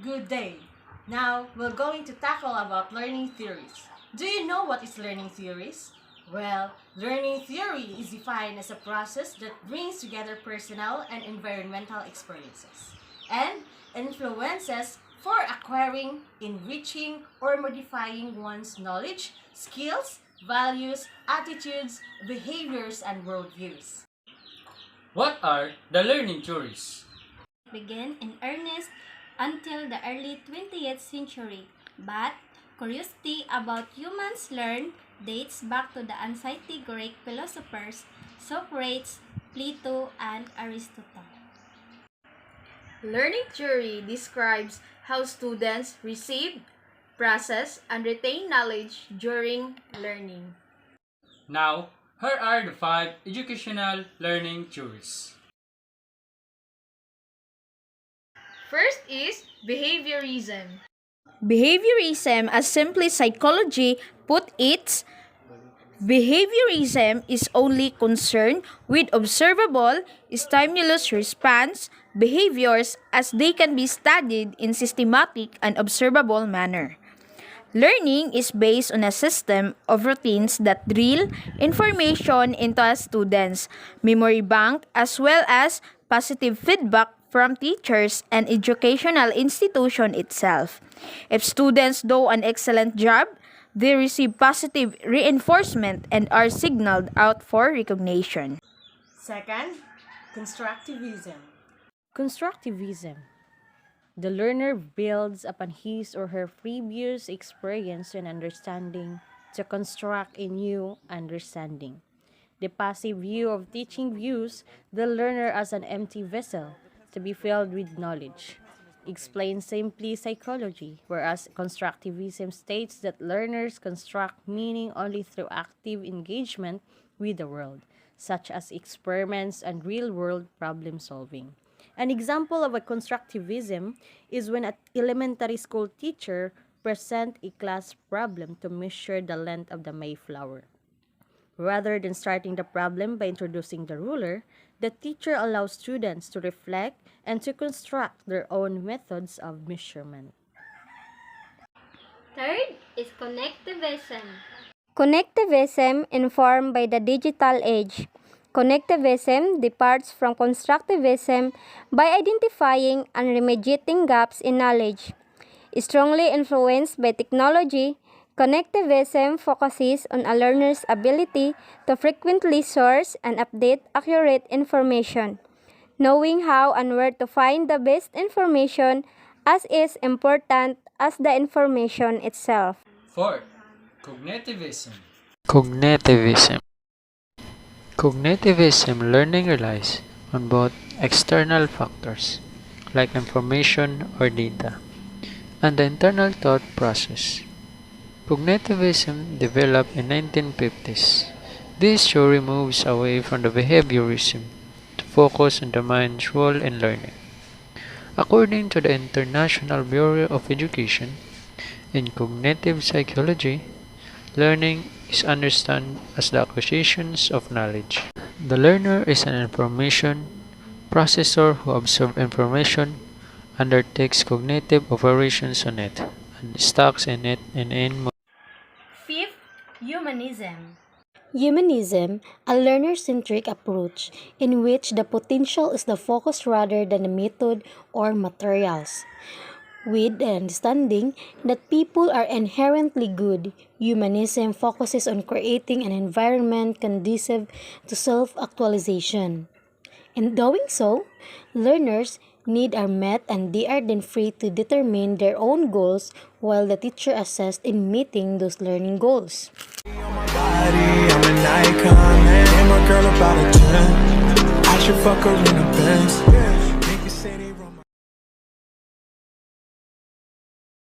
Good day! Now, we're going to tackle about learning theories. Do you know what is learning theories? Well, learning theory is defined as a process that brings together personal and environmental experiences and influences for acquiring, enriching, or modifying one's knowledge, skills, values, attitudes, behaviors, and worldviews. What are the learning theories? Began in earnest until the early 20th century, but curiosity about humans learn dates back to the ancient Greek philosophers Socrates, Plato, and Aristotle. Learning theory describes how students receive, process, and retain knowledge during learning. Now, here are the 5 educational learning theories. First is behaviorism. Behaviorism, as simply psychology put it, behaviorism is only concerned with observable stimulus response behaviors as they can be studied in systematic and observable manner. Learning is based on a system of routines that drill information into a student's memory bank as well as positive feedback from teachers and educational institution itself. If students do an excellent job, they receive positive reinforcement and are signaled out for recognition. Second, constructivism. Constructivism. The learner builds upon his or her previous experience and understanding to construct a new understanding. The passive view of teaching views the learner as an empty vessel to be filled with knowledge. Explains simply psychology, whereas constructivism states that learners construct meaning only through active engagement with the world, such as experiments and real-world problem solving. An example of a constructivism is when an elementary school teacher presents a class problem to measure the length of the Mayflower. Rather than starting the problem by introducing the ruler, the teacher allows students to reflect and to construct their own methods of measurement. Third is connectivism. Connectivism informed by the digital age. Connectivism departs from constructivism by identifying and remediating gaps in knowledge. Strongly influenced by technology, connectivism focuses on a learner's ability to frequently source and update accurate information. Knowing how and where to find the best information as is important as the information itself. Fourth, cognitivism. Cognitivism learning relies on both external factors, like information or data, and the internal thought process. Cognitivism developed in 1950s. This theory moves away from the behaviorism to focus on the mind's role in learning. According to the International Bureau of Education, in cognitive psychology, learning is understood as the acquisitions of knowledge. The learner is an information processor who absorbs information, undertakes cognitive operations on it, and stocks in it in Fifth, humanism. Humanism, a learner-centric approach in which the potential is the focus rather than the method or materials. With the understanding that people are inherently good, humanism focuses on creating an environment conducive to self-actualization. In doing so, learners' needs are met and they are then free to determine their own goals while the teacher assists in meeting those learning goals. I'm an icon, man. My girl about a 10. I should fuck her in a Benz. Niggas say they run my